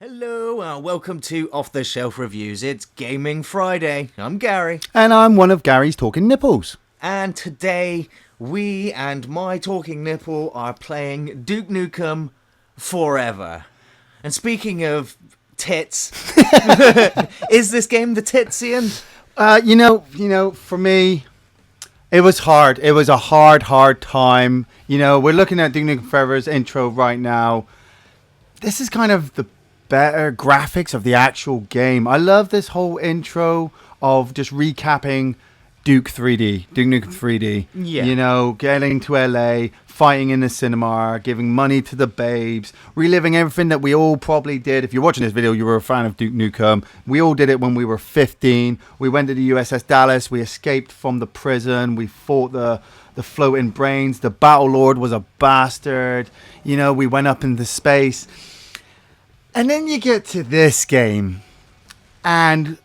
Hello, welcome to Off the Shelf Reviews. It's Gaming Friday. I'm Gary. And I'm one of Gary's talking nipples. And today, we and my talking nipple are playing Duke Nukem Forever. And speaking of tits, is this game the tits, Iain? For me, it was hard. It was a hard time. We're looking at Duke Nukem Forever's intro right now. This is kind of the better graphics of the actual game. I love this whole intro of just recapping Duke Nukem 3D. Yeah. Getting to LA, fighting in the cinema, giving money to the babes, reliving everything that we all probably did. If you're watching this video, you were a fan of Duke Nukem. We all did it when we were 15. We went to the USS Dallas. We escaped from the prison. We fought the floating brains. The Battle Lord was a bastard. We went up into space. And then you get to this game, and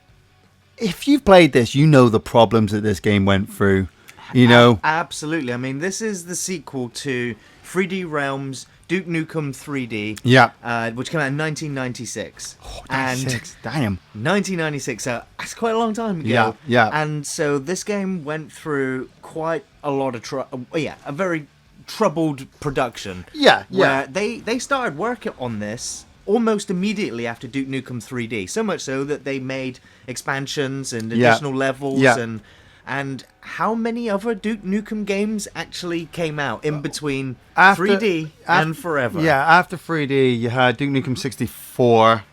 if you've played this, you know the problems that this game went through, Absolutely. I mean, this is the sequel to 3D Realms Duke Nukem 3D, which came out in 1996. Oh, 96, damn. 1996, that's quite a long time ago. Yeah. And so this game went through quite a lot of a very troubled production. Where they started working on this almost immediately after Duke Nukem 3D, so much so that they made expansions and additional levels and how many other Duke Nukem games actually came out in between 3D and Forever? Yeah, after 3D, you had Duke Nukem 64,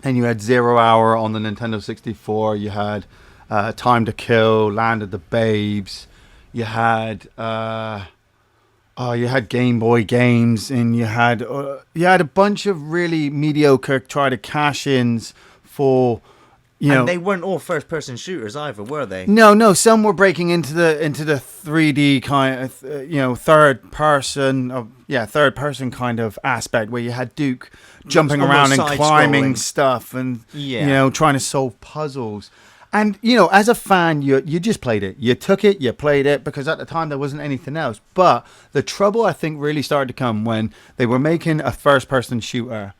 and you had 0 Hour on the Nintendo 64, you had Time to Kill, Land of the Babes, you had Game Boy games, and you had a bunch of really mediocre try to cash-ins for, And they weren't all first-person shooters either, were they? No. Some were breaking into the 3D kind of, third person kind of aspect, where you had Duke jumping around and climbing stuff, and trying to solve puzzles. And, as a fan, you just played it. You took it, you played it, because at the time there wasn't anything else. But the trouble, I think, really started to come when they were making a first-person shooter,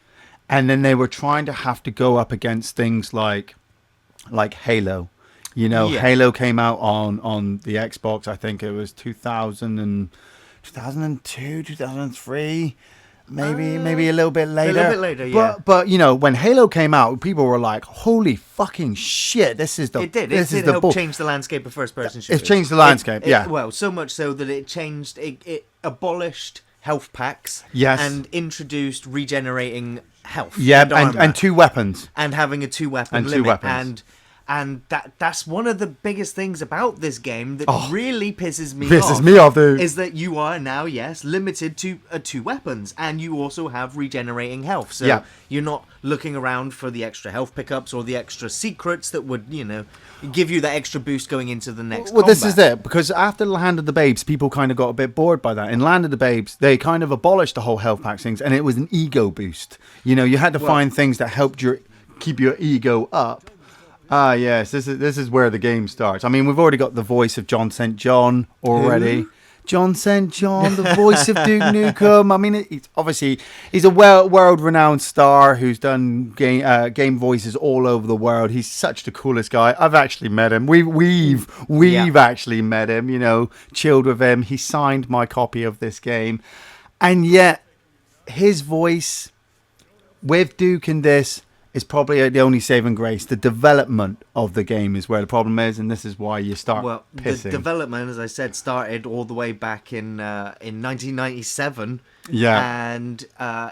and then they were trying to have to go up against things like Halo. Halo came out on the Xbox, I think it was 2002, 2003. Maybe a little bit later. A little bit later, yeah. But when Halo came out, people were like, "Holy fucking shit! This is the." It did. It did help change the landscape of first-person shooters. It changed the landscape. Well, so much so that it changed. It abolished health packs. Yes. And introduced regenerating health. Yeah, and two weapons. And having a 2-weapon limit. 2 weapons. And that's one of the biggest things about this game that really pisses me off, dude. Is that you are now, limited to 2 weapons, and you also have regenerating health. So you're not looking around for the extra health pickups or the extra secrets that would, give you that extra boost going into the next combat. This is it, because after Land of the Babes, people kind of got a bit bored by that. In Land of the Babes, they kind of abolished the whole health pack things, and it was an ego boost. You had to find things that helped keep your ego up. Yes, this is where the game starts. I mean, we've already got the voice of John St. John already. Who? John St. John, the voice of Duke Nukem. I mean, he's a world-renowned star who's done game voices all over the world. He's such the coolest guy. I've actually met him. We've actually met him. Chilled with him. He signed my copy of this game, and yet his voice with Duke in this is probably the only saving grace. The development of the game is where the problem is, and this is why you start pissing. The development, as I said, started all the way back in 1997. Yeah. And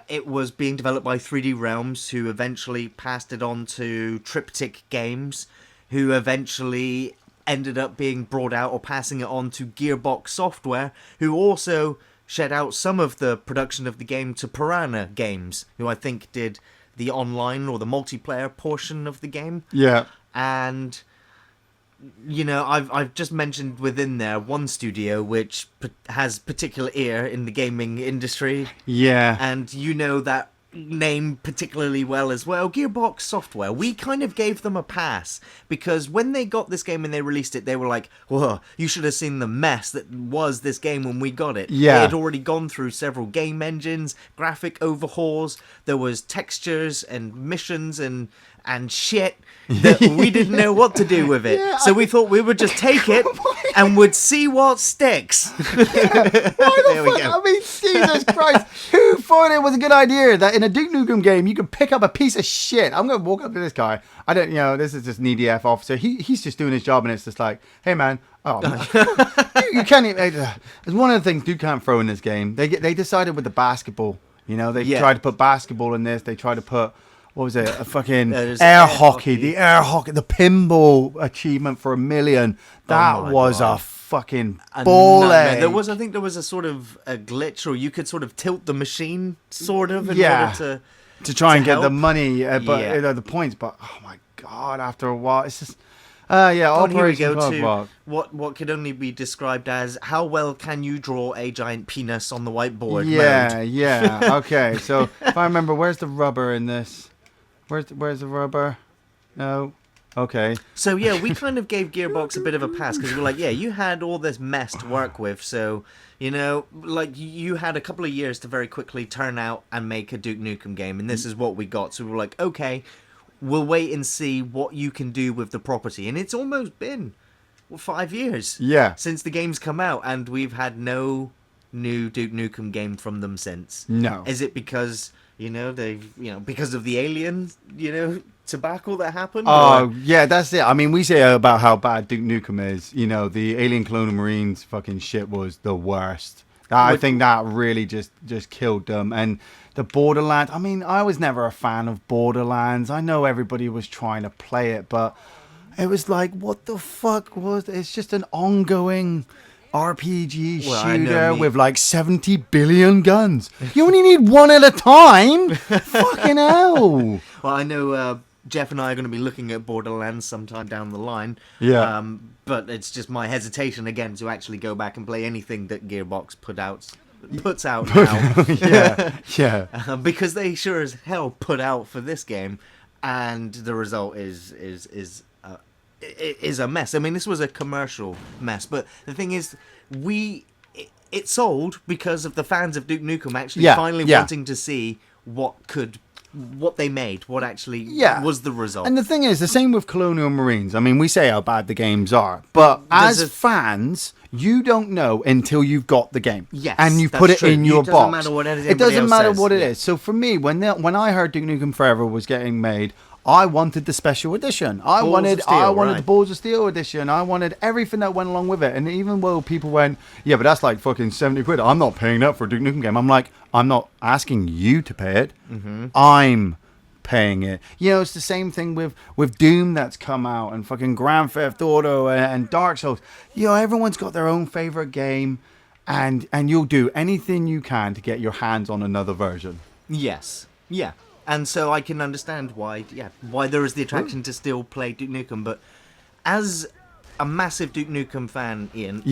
it was being developed by 3D Realms, who eventually passed it on to Triptych Games, who eventually ended up being brought out or passing it on to Gearbox Software, who also shed out some of the production of the game to Piranha Games, who I think did the online or the multiplayer portion of the game. Yeah. And I've just mentioned within there one studio which has particular ear in the gaming industry. Yeah. And that name particularly well as well. Gearbox Software, we kind of gave them a pass because when they got this game and they released it, they were like, whoa, you should have seen the mess that was this game when we got it. Yeah. It had already gone through several game engines, graphic overhauls, there was textures and missions and shit that we didn't know what to do with it. So we thought we would just take it and would see what sticks. Why the fuck? I mean, Jesus Christ. Who thought it was a good idea that in a Duke Nukem game you could pick up a piece of shit? I'm going to walk up to this guy. I don't, this is just an EDF officer. He's just doing his job and it's just like, hey man, you can't even, it's one of the things Duke can't throw in this game. They decided with the basketball, they tried to put basketball in this. They tried to put, what was it? A fucking air hockey. The air hockey, the pinball achievement for 1 million. That was a fucking ball ache. I think there was a sort of a glitch, or you could sort of tilt the machine, sort of, in order to try and get help. the money, the points. But oh my god, after a while, it's just Operation here we go Clockwork. to what could only be described as how well can you draw a giant penis on the whiteboard? Yeah. Okay, so if I remember, where's the rubber in this? Where's the rubber? No. Okay. So yeah, we kind of gave Gearbox a bit of a pass because we were like, yeah, you had all this mess to work with, so you had a couple of years to very quickly turn out and make a Duke Nukem game, and this is what we got. So we were like, okay, we'll wait and see what you can do with the property, and it's almost been 5 years since the game's come out, and we've had no new Duke Nukem game from them since. No. Is it because because of the alien, tobacco that happened? Oh, yeah, that's it. I mean, we say about how bad Duke Nukem is. The Alien Colonial Marines fucking shit was the worst. I think that really just killed them. And the Borderlands, I mean, I was never a fan of Borderlands. I know everybody was trying to play it, but it was like, what the fuck was it? It's just an ongoing RPG shooter with like 70 billion guns. You only need one at a time. Fucking hell. Well, I know Jeff and I are going to be looking at Borderlands sometime down the line. Yeah. But it's just my hesitation again to actually go back and play anything that Gearbox puts out now. Yeah. Because they sure as hell put out for this game, and the result is a mess. I mean, this was a commercial mess, but the thing is, it sold because of the fans of Duke Nukem actually finally wanting to see what they made, what actually was the result. And the thing is, the same with Colonial Marines. I mean, we say how bad the games are, but as fans, you don't know until you've got the game. Yes, and you put it in your box. It doesn't matter what it is. So for me, when I heard Duke Nukem Forever was getting made, I wanted the special edition. I wanted the Balls of Steel edition. I wanted everything that went along with it. And even though people went, yeah, but that's like fucking 70 quid. I'm not paying that for a Duke Nukem game. I'm like, I'm not asking you to pay it. Mm-hmm. I'm paying it. It's the same thing with Doom that's come out and fucking Grand Theft Auto and Dark Souls. Everyone's got their own favorite game, and you'll do anything you can to get your hands on another version. Yes. Yeah. And so I can understand why there is the attraction to still play Duke Nukem. But as a massive Duke Nukem fan, Ian,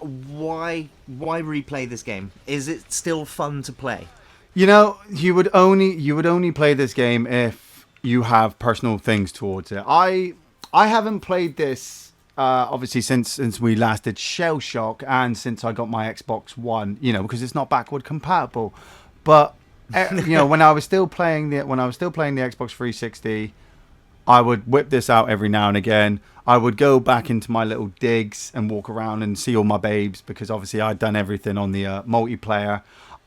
why replay this game? Is it still fun to play? You would only play this game if you have personal things towards it. I haven't played this obviously since we last did Shell Shock and since I got my Xbox One. Because it's not backward compatible, but. When I was still playing the Xbox 360, I would whip this out every now and again. I would go back into my little digs and walk around and see all my babes because obviously I'd done everything on the multiplayer.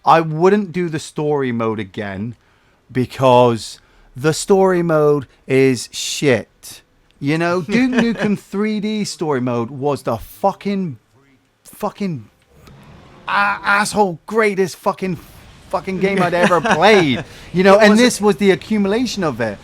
I wouldn't do the story mode again because the story mode is shit. Duke Nukem 3D story mode was the fucking asshole greatest fucking game I'd ever played, and this was the accumulation of it,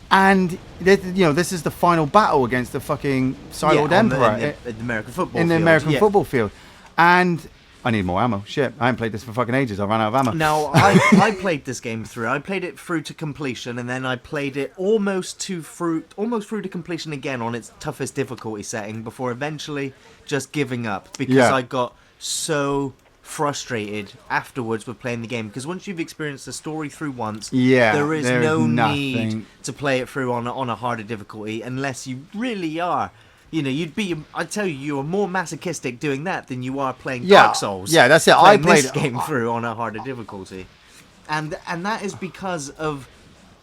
and this is the final battle against the fucking Silent Emperor in the American football in the American football field, and I need more ammo. Shit, I haven't played this for fucking ages. I ran out of ammo. Now I played this game through. I played it through to completion, and then I played it almost through to completion again on its toughest difficulty setting before eventually just giving up because I got so frustrated afterwards with playing the game, because once you've experienced the story through once, there is no need to play it through on a harder difficulty unless you really are. You know, I'd tell you, you're more masochistic doing that than you are playing Dark Souls. Yeah, that's it. I played this game through on a harder difficulty. And that is because of,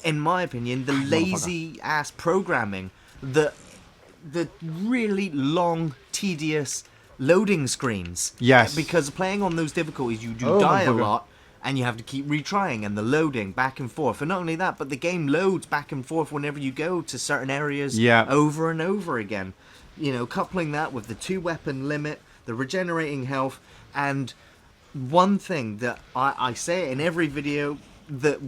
in my opinion, the lazy-ass programming, the really long, tedious loading screens. Yes. Because playing on those difficulties, you do die a lot, and you have to keep retrying, and the loading back and forth. And not only that, but the game loads back and forth whenever you go to certain areas over and over again. You know, coupling that with the 2-weapon limit, the regenerating health, and one thing that I say in every video that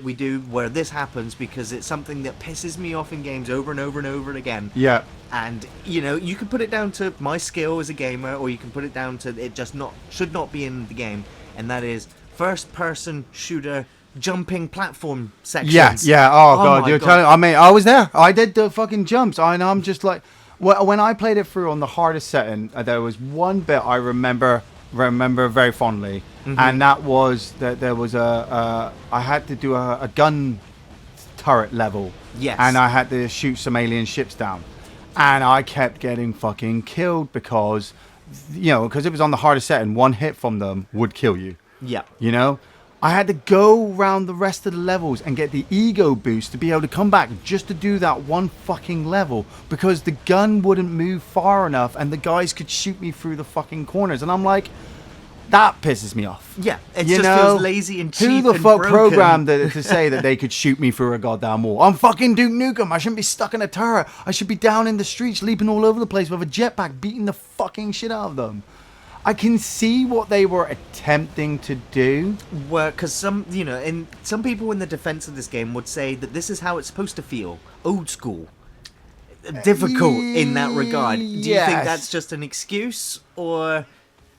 we do where this happens, because it's something that pisses me off in games over and over and over again. Yeah. And, you know, you can put it down to my skill as a gamer, or you can put it down to it just should not be in the game, and that is first-person shooter jumping platform sections. Yeah. Oh God, you're telling. I mean, I was there. I did the fucking jumps. I'm just like, when I played it through on the hardest setting, there was one bit I remember very fondly, and that was that there was I had to do a gun turret level. Yes. And I had to shoot some alien ships down, and I kept getting fucking killed because it was on the hardest setting. One hit from them would kill you. Yeah. You know, I had to go around the rest of the levels and get the ego boost to be able to come back just to do that one fucking level, because the gun wouldn't move far enough and the guys could shoot me through the fucking corners. And I'm like, that pisses me off. Yeah, it just feels lazy and cheap. Who the fuck programmed it to say that they could shoot me through a goddamn wall? I'm fucking Duke Nukem. I shouldn't be stuck in a turret. I should be down in the streets, leaping all over the place with a jetpack, beating the fucking shit out of them. I can see what they were attempting to do. Well, because some people in the defense of this game would say that this is how it's supposed to feel. Old school. Difficult in that regard. Do you think that's just an excuse, or...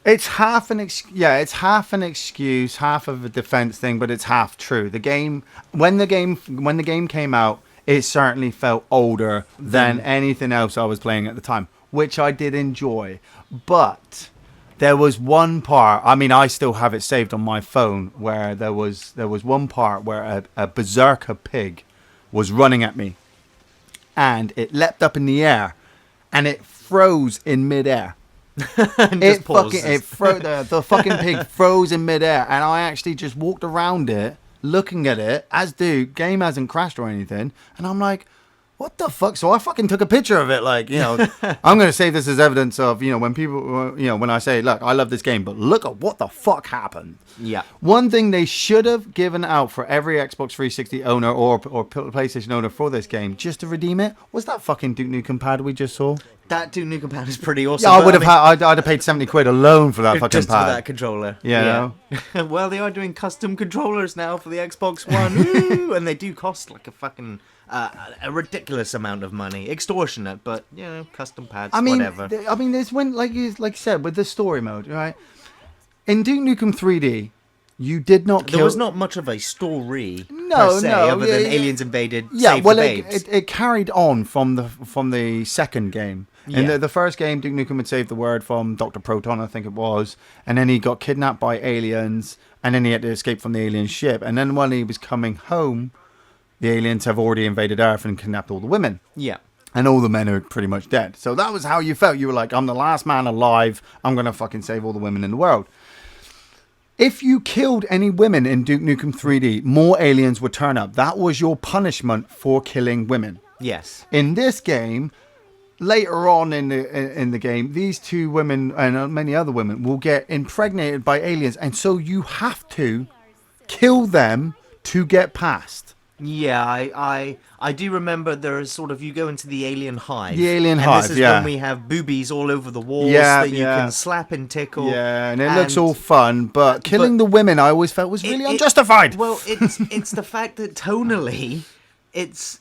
It's half an excuse, half of a defense thing, but it's half true. The game, when the game came out, it certainly felt older than anything else I was playing at the time, which I did enjoy. But there was one part, I mean, I still have it saved on my phone, where there was one part where a berserker pig was running at me, and it leapt up in the air, and it froze in midair. The fucking pig froze in midair, and I actually just walked around it, looking at it, game hasn't crashed or anything, and I'm like, what the fuck? So I fucking took a picture of it, like, I'm going to save this as evidence of, when people, when I say, look, I love this game, but look at what the fuck happened. Yeah. One thing they should have given out for every Xbox 360 owner or PlayStation owner for this game, just to redeem it, was that fucking Duke Nukem pad we just saw. That Duke Nukem pad is pretty awesome. Yeah, I'd have paid 70 quid alone for that fucking just pad. For that controller. Yeah. Well, they are doing custom controllers now for the Xbox One. Woo! And they do cost like a fucking... a ridiculous amount of money, extortionate, but custom pads, whatever. There's like you said with the story mode, right? In Duke Nukem 3D, you did not kill. There was not much of a story, per se, other than aliens invaded. Yeah, well, it carried on from the second game. In the first game, Duke Nukem had saved the world from Dr. Proton, I think it was, and then he got kidnapped by aliens, and then he had to escape from the alien ship, and then when he was coming home, the aliens have already invaded Earth and kidnapped all the women. Yeah. And all the men are pretty much dead. So that was how you felt. You were like, I'm the last man alive. I'm going to fucking save all the women in the world. If you killed any women in Duke Nukem 3D, more aliens would turn up. That was your punishment for killing women. Yes. In this game, later on in the game, these two women and many other women will get impregnated by aliens. And so you have to kill them to get past. Yeah, I do remember there is sort of, you go into the alien hive. The alien hive, this is when we have boobies all over the walls that you can slap and tickle. Yeah, and it looks all fun, but killing the women I always felt was really unjustified. Well, it's the fact that tonally, it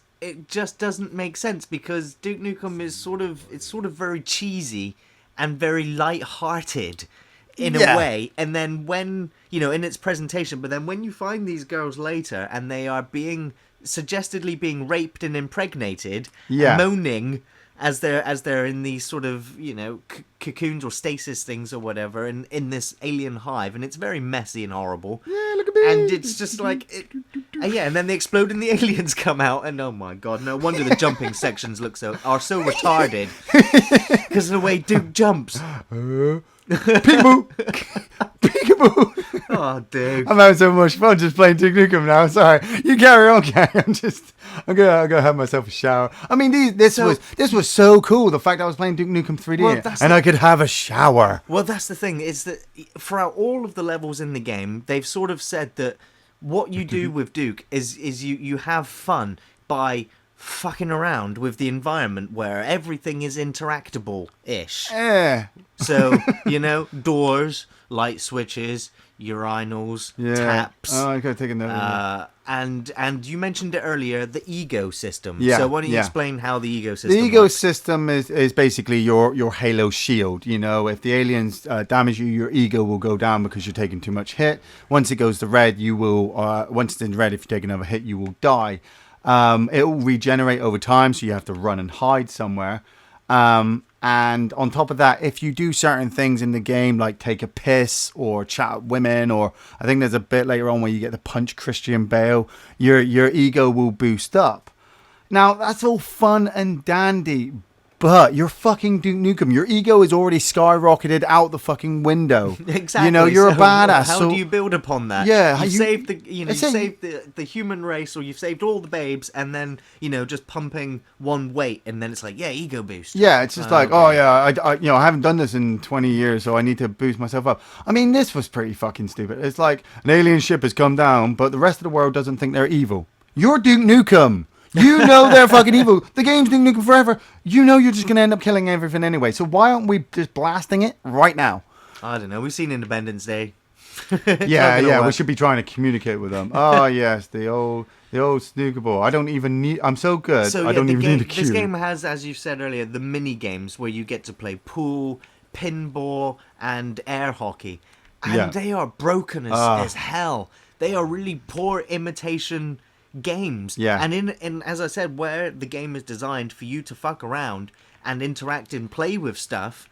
just doesn't make sense, because Duke Nukem is sort of very cheesy and very light-hearted. In a way, and then when, in its presentation, but then when you find these girls later and they are being, suggestedly being raped and impregnated, moaning as they're in these sort of, cocoons or stasis things or whatever in this alien hive, and it's very messy and horrible. Yeah, look at me. And it's just like, and then they explode and the aliens come out, and oh my god, no wonder the jumping sections are so retarded because of the way Duke jumps. Peekaboo! Peekaboo! Oh, dude. I'm having so much fun just playing Duke Nukem now. Sorry. You carry on, Gary. I'm gonna have myself a shower. I mean, this was so cool. The fact I was playing Duke Nukem 3D I could have a shower. Well, that's the thing, is that throughout all of the levels in the game, they've sort of said that what you do with Duke is you have fun by fucking around with the environment where everything is interactable-ish. So, doors, light switches, urinals, taps. Oh, I gotta take a note. And you mentioned it earlier, the ego system. Yeah. So why don't you explain how the ego system The ego works? system is basically your Halo shield. If the aliens damage you, your ego will go down because you're taking too much hit. Once it goes to red, you will. Once it's in red, if you take another hit, you will die. It will regenerate over time, so you have to run and hide somewhere. And on top of that, if you do certain things in the game, like take a piss or chat with women, or I think there's a bit later on where you get to punch Christian Bale, your ego will boost up. Now, that's all fun and dandy, but you're fucking Duke Nukem. Your ego is already skyrocketed out the fucking window. Exactly. You're a badass. How do you build upon that? Yeah, you saved the human race, or you've saved all the babes, and then just pumping one weight, and then it's like, ego boost. Yeah, it's just like, okay. I haven't done this in 20 years, so I need to boost myself up. I mean, this was pretty fucking stupid. It's like an alien ship has come down, but the rest of the world doesn't think they're evil. You're Duke Nukem. They're fucking evil. The game's Duke Nukem Forever. You're just going to end up killing everything anyway. So why aren't we just blasting it right now? I don't know. We've seen Independence Day. We should be trying to communicate with them. Oh, yes, the old snooker ball. I don't even need... I'm so good. I don't even need a cue. This game has, as you said earlier, the mini games where you get to play pool, pinball, and air hockey. And they are broken as hell. They are really poor imitation games. Yeah. And in as I said, where the game is designed for you to fuck around and interact and play with stuff,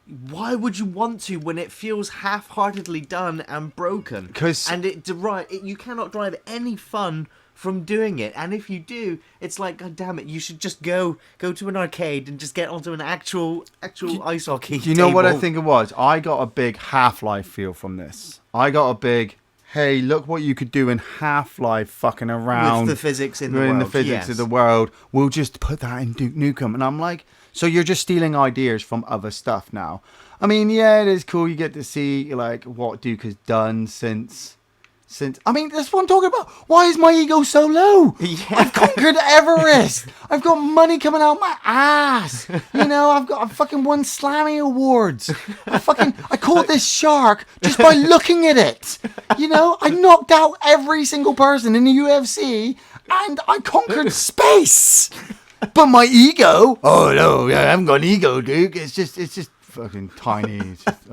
why would you want to when it feels half-heartedly done and broken? And you cannot derive any fun from doing it. And if you do, it's like, god damn it, you should just go to an arcade and just get onto an actual ice hockey Do you know what I think it was? I got a big Half-Life feel from this. I got a big... Hey, look what you could do in Half-Life fucking around. With the physics in the world. In the physics of the world. We'll just put that in Duke Nukem. And I'm like, so you're just stealing ideas from other stuff now. I mean, yeah, it is cool. You get to see like what Duke has done since I mean, that's what I'm talking about. Why is my ego so low? Yeah. I've conquered Everest. I've got money coming out my ass. I've fucking won Slammy awards. I caught this shark just by looking at it. I knocked out every single person in the UFC and I conquered space. But my ego, oh no, I haven't got an ego, Duke. It's just fucking tiny. It's just,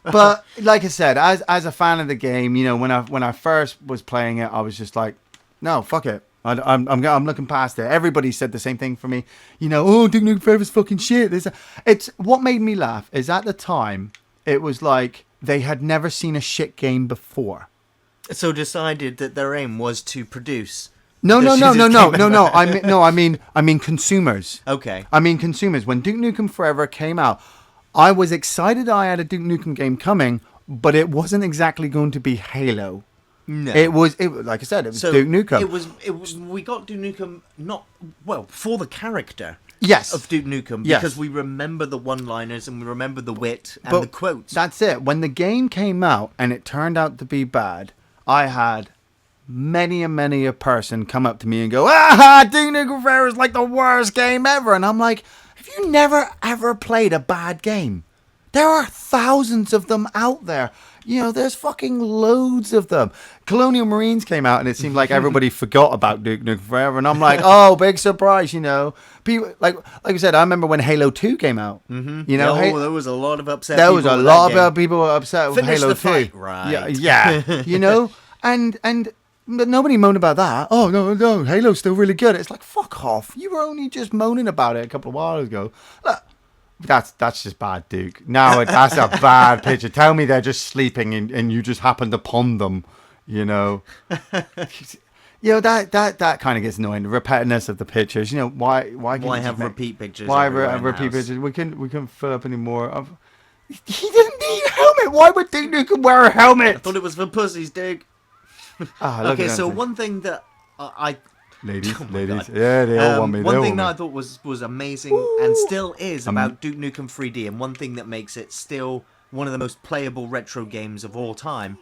But like I said, as a fan of the game, when I first was playing it, I was just like, no, fuck it. I'm looking past it. Everybody said the same thing for me. Oh, Duke Nukem Forever's fucking shit. It's what made me laugh is at the time it was like they had never seen a shit game before. So decided that their aim was to produce. No. I mean consumers. Okay. I mean consumers. When Duke Nukem Forever came out, I was excited I had a Duke Nukem game coming, but it wasn't exactly going to be Halo. No. It was like I said, it was Duke Nukem. It was we got Duke Nukem for the character. Yes. Of Duke Nukem, because we remember the one-liners and we remember the wit and the quotes. That's it. When the game came out and it turned out to be bad, I had many a person come up to me and go, Duke Nukem Forever is like the worst game ever. And I'm like, have you never ever played a bad game? There are thousands of them out there. There's fucking loads of them. Colonial Marines came out and it seemed like everybody forgot about Duke Nukem Forever. And I'm like, oh, big surprise, People, like I said, I remember when Halo 2 came out. Mm-hmm. There was a lot of upset There people was a lot of people upset with Halo 2. Fight, right. Yeah. And But nobody moaned about that. Oh, no, Halo's still really good. It's like, fuck off. You were only just moaning about it a couple of hours ago. Look, that's just bad, Duke. Now that's a bad picture. Tell me they're just sleeping and you just happened upon them, you know. That kind of gets annoying. The repetitiveness of the pictures. Why have repeat pictures? Why repeat pictures? We couldn't fill up any more. He didn't need a helmet. Why would Duke Nukem wear a helmet? I thought it was for pussies, Duke. Okay, so one thing that ladies, yeah, they all want me. One thing that I thought was amazing and still is about Duke Nukem 3D, and one thing that makes it still one of the most playable retro games of all time,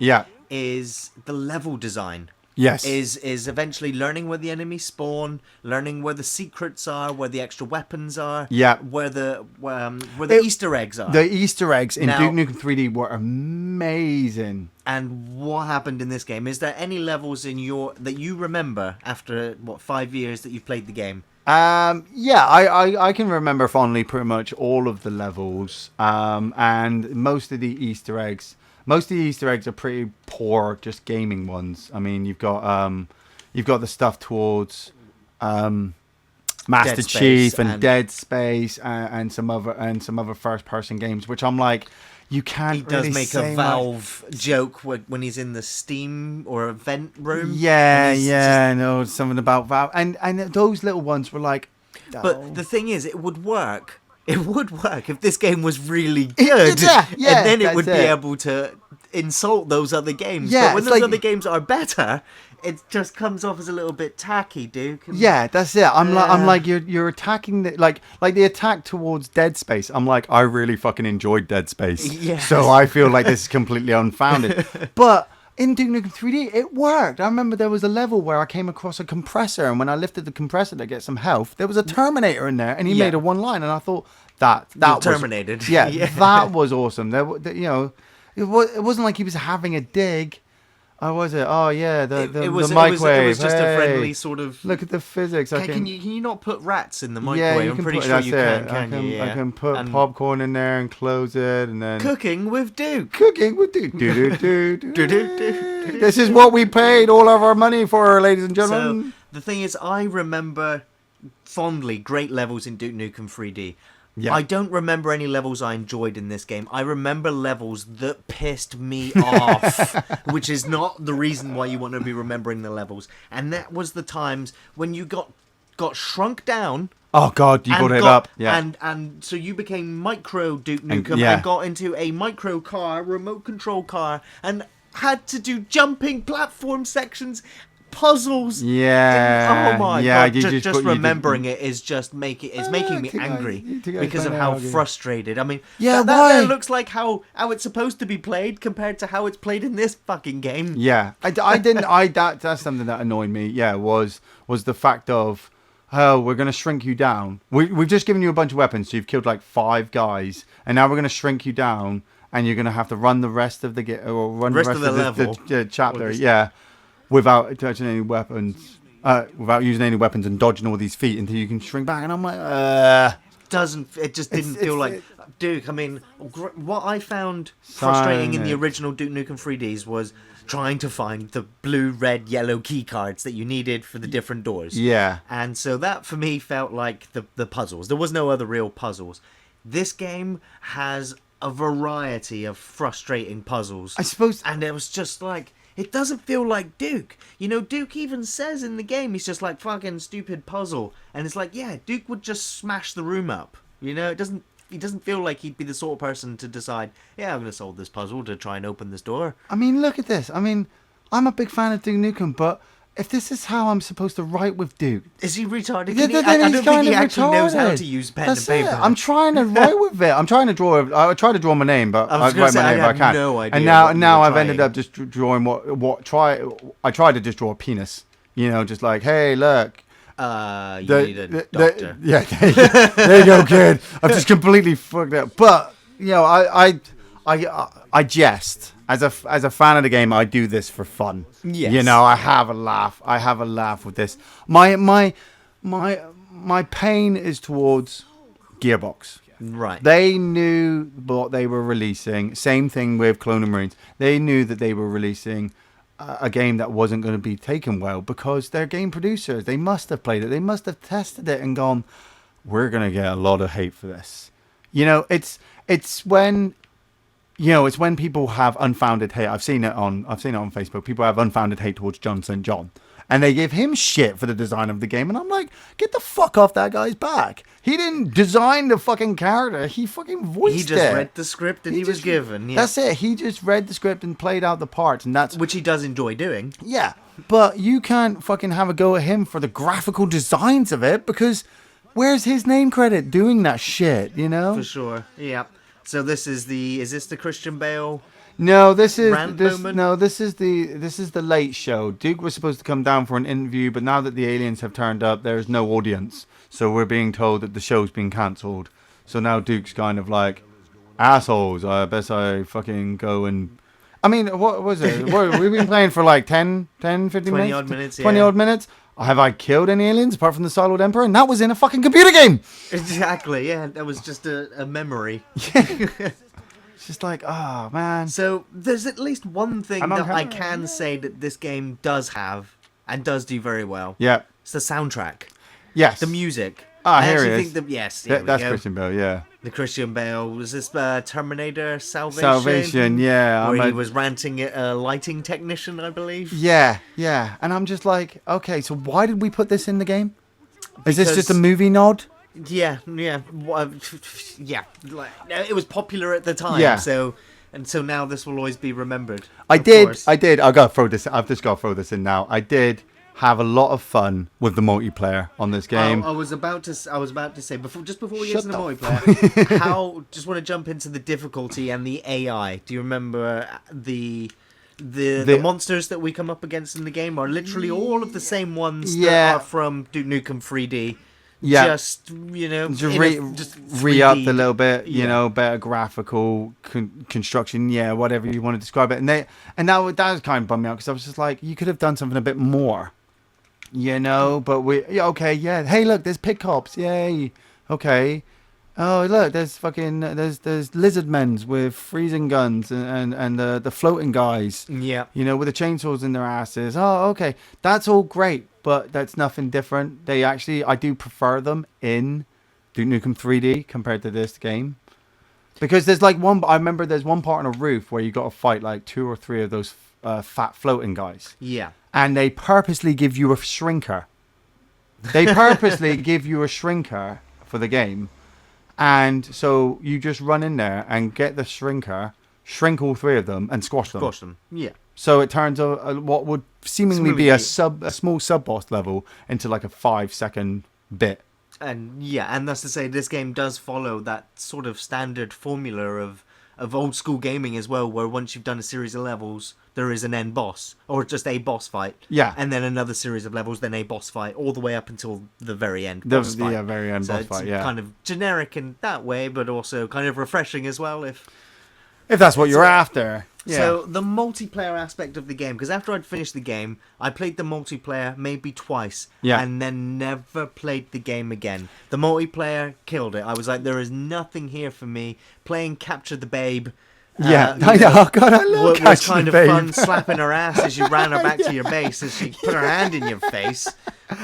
is the level design. Yes. Is eventually learning where the enemies spawn, learning where the secrets are, where the extra weapons are, where the Easter eggs are. The Easter eggs in Duke Nukem 3D were amazing. And what happened in this game? Is there any levels that you remember after 5 years that you've played the game? I can remember fondly pretty much all of the levels, and most of the Easter eggs. Most of the Easter eggs are pretty poor, just gaming ones. I mean, you've got the stuff towards Master Chief and Dead Space and some other first person games, which I'm like, you can't. He does make a Valve joke when he's in the Steam or event room. No, something about Valve, and those little ones were like. Oh. But the thing is, it would work. It would work if this game was really good, and then it would be able to insult those other games. But when those other games are better, it just comes off as a little bit tacky, Duke. That's it. I'm like you're attacking like the attack towards Dead Space. I'm like, I really fucking enjoyed Dead Space, so I feel like this is completely unfounded. But in Duke Nukem 3D, it worked. I remember there was a level where I came across a compressor, and when I lifted the compressor to get some health, there was a Terminator in there, and he made a one line, and I thought that was Terminated. That was awesome. It wasn't like he was having a dig. Oh, was it? Oh, yeah, the microwave. It was just a friendly sort of... Look at the physics. Can you not put rats in the microwave? I'm pretty sure you can, I can put popcorn in there and close it, and then... Cooking with Duke. This is what we paid all of our money for, ladies and gentlemen. So, the thing is, I remember fondly great levels in Duke Nukem 3D. Yeah. I don't remember any levels I enjoyed in this game. I remember levels that pissed me off, which is not the reason why you want to be remembering the levels. And that was the times when you got shrunk down. Oh God, you got it up. Yeah. And so you became micro Duke Nukem and got into a micro car, remote control car, and had to do jumping platform sections. Puzzles. Yeah. Oh my God. Just remembering it is just making me angry because of how frustrated. I mean, that looks like how it's supposed to be played compared to how it's played in this fucking game. Yeah. That's something that annoyed me. Yeah, was the fact of, oh, we're going to shrink you down. We've just given you a bunch of weapons, so you've killed like 5 guys, and now we're going to shrink you down, and you're going to have to run the rest of the level, the chapter. Without touching any weapons, without using any weapons and dodging all these feet until you can shrink back. And I'm like, It just didn't feel like... Duke, I mean, what I found frustrating in the original Duke Nukem 3Ds was trying to find the blue, red, yellow key cards that you needed for the different doors. Yeah. And so that, for me, felt like the puzzles. There was no other real puzzles. This game has a variety of frustrating puzzles. I suppose... And it was just like... It doesn't feel like Duke. You know, Duke even says in the game, he's just like, fucking stupid puzzle. And it's like, yeah, Duke would just smash the room up. You know, he doesn't feel like he'd be the sort of person to decide, yeah, I'm going to solve this puzzle to try and open this door. I mean, look at this. I mean, I'm a big fan of Duke Nukem, but if this is how I'm supposed to write with Duke... Is he retarded? I don't think he actually knows how to use pen and paper. I'm trying to write with it. I'm trying to draw... I try to draw my name, but I write my name, but I can't. No idea. And now I've ended up just drawing I tried to just draw a penis. You know, just like, hey, look... You need a doctor. There you go, kid. I've just completely fucked up. But, you know, I jest. As a fan of the game, I do this for fun. Yes. You know, I have a laugh. With this. My pain is towards Gearbox. Right. They knew what they were releasing. Same thing with Clone and Marines. They knew that they were releasing a game that wasn't going to be taken well because they're game producers. They must have played it. They must have tested it and gone, we're going to get a lot of hate for this. It's when it's when people have unfounded hate. I've seen it on Facebook. People have unfounded hate towards John St. John. And they give him shit for the design of the game. And I'm like, get the fuck off that guy's back. He didn't design the fucking character. He fucking voiced it. He just read the script that he was given. Yeah. That's it. He just read the script and played out the parts. And that's which he does enjoy doing. Yeah. But you can't fucking have a go at him for the graphical designs of it because where's his name credit doing that shit, For sure. Yeah. So is this the Christian Bale? No, this is the late show. Duke was supposed to come down for an interview, but now that the aliens have turned up, there's no audience. So we're being told that the show's been cancelled. So now Duke's kind of like, assholes, I guess I fucking go and... I mean, what was it? We've been playing for like 10, 15 minutes? 20 odd minutes, 20 odd minutes. Have I killed any aliens apart from the Siloed Emperor? And that was in a fucking computer game! Exactly, yeah. That was just a memory. Yeah. It's just like, oh, man. So, there's at least one thing that I can say that this game does have, and does do very well. Yeah. It's the soundtrack. Yes. The music. Ah, here it is. Yes, that's Christian Bale, yeah. The Christian Bale. Was this Terminator Salvation? Salvation, yeah. Where he was ranting at a lighting technician, I believe. Yeah. And I'm just like, okay, so why did we put this in the game? Is this just a movie nod? Yeah. It was popular at the time, yeah. So now this will always be remembered. I did. I've just got to throw this in now. I did have a lot of fun with the multiplayer on this game. I was about to say before we get to the multiplayer, just want to jump into the difficulty and the AI. Do you remember the monsters that we come up against in the game are literally all of the same ones that are from Duke Nukem 3D. Yeah, just re-upped a little bit, better graphical construction, whatever you want to describe it. And that was kind of bummed me out because I was just like, you could have done something a bit more, But hey, look, there's pig cops, yay, okay. Oh, look, there's lizard men with freezing guns and the floating guys, with the chainsaws in their asses. Oh, okay, that's all great. But that's nothing different. I do prefer them in Duke Nukem 3D compared to this game. Because there's I remember there's one part on a roof where you got to fight like 2 or 3 of those fat floating guys. Yeah. And they purposely give you a shrinker. They purposely give you a shrinker for the game. And so you just run in there and get the shrinker, shrink all 3 of them and squash them. Yeah. So it turns what would seemingly be a small sub-boss level into like a 5-second bit. And that's to say this game does follow that sort of standard formula of old school gaming as well, where once you've done a series of levels, there is an end boss, or just a boss fight. Yeah. And then another series of levels, then a boss fight, all the way up until the very end boss fight. Yeah, very end boss fight, kind of generic in that way, but also kind of refreshing as well, if that's what you're after. Yeah. So the multiplayer aspect of the game, because after I'd finished the game, I played the multiplayer maybe twice, and then never played the game again. The multiplayer killed it. I was like, there is nothing here for me. Playing Capture the Babe. I know. Oh God, I love Capture the Babe. It was kind of fun slapping her ass as you ran her back to your base as she put her hand in your face.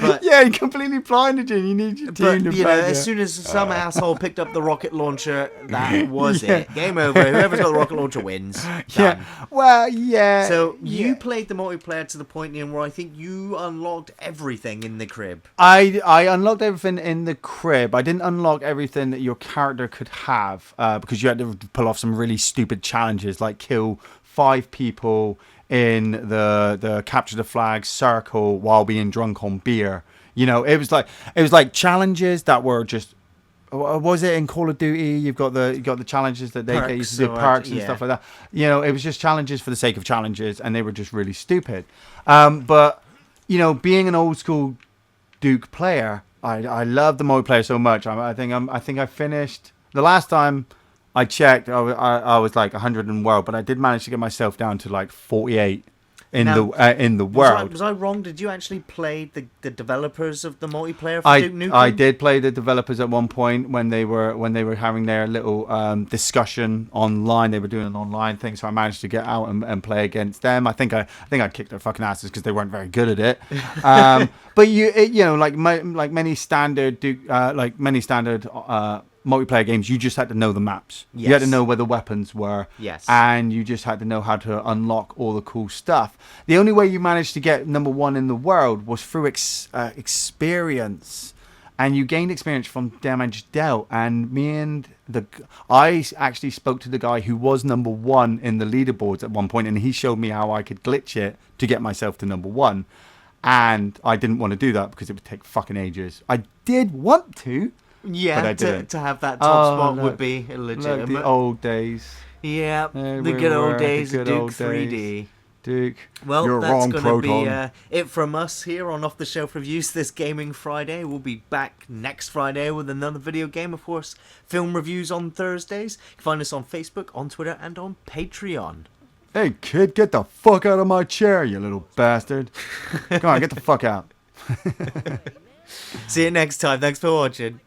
But, he completely blinded you. You need your team to as soon as some asshole picked up the rocket launcher, that was it. Game over. Whoever's got the rocket launcher wins. Done. Yeah. Well, yeah. So you played the multiplayer to the point in where I think you unlocked everything in the crib. I unlocked everything in the crib. I didn't unlock everything that your character could have because you had to pull off some really stupid challenges, like kill 5 people in the capture the flag circle while being drunk on beer. It was like challenges that were just, was it in Call of Duty? You've got the challenges that they get you to do, perks and stuff like that. It was just challenges for the sake of challenges, and they were just really stupid. But being an old school Duke player, I love the multiplayer so much. I think I finished the last time I checked. I was like 100 in world, but I did manage to get myself down to like 48. in the world. Was I wrong? Did you actually play the developers of the multiplayer for Duke Nukem? I did play the developers at one point when they were having their little discussion online. They were doing an online thing, so I managed to get out and play against them. I think I kicked their fucking asses because they weren't very good at it. But like many standard Duke, multiplayer games, you just had to know the maps. Yes. You had to know where the weapons were. Yes. And you just had to know how to unlock all the cool stuff. The only way you managed to get number one in the world was through experience. And you gained experience from damage dealt. And I actually spoke to the guy who was number one in the leaderboards at one point, and he showed me how I could glitch it to get myself to number one. And I didn't want to do that because it would take fucking ages. I did want to. Yeah, to have that top spot would be illegitimate. Look, the old days. Yeah, the good old days of Duke 3D. Duke, well, you're that's wrong, going Proton. to be it from us here on Off the Shelf Reviews this Gaming Friday. We'll be back next Friday with another video game, of course. Film reviews on Thursdays. You can find us on Facebook, on Twitter, and on Patreon. Hey, kid, get the fuck out of my chair, you little bastard. Come on, get the fuck out. See you next time. Thanks for watching.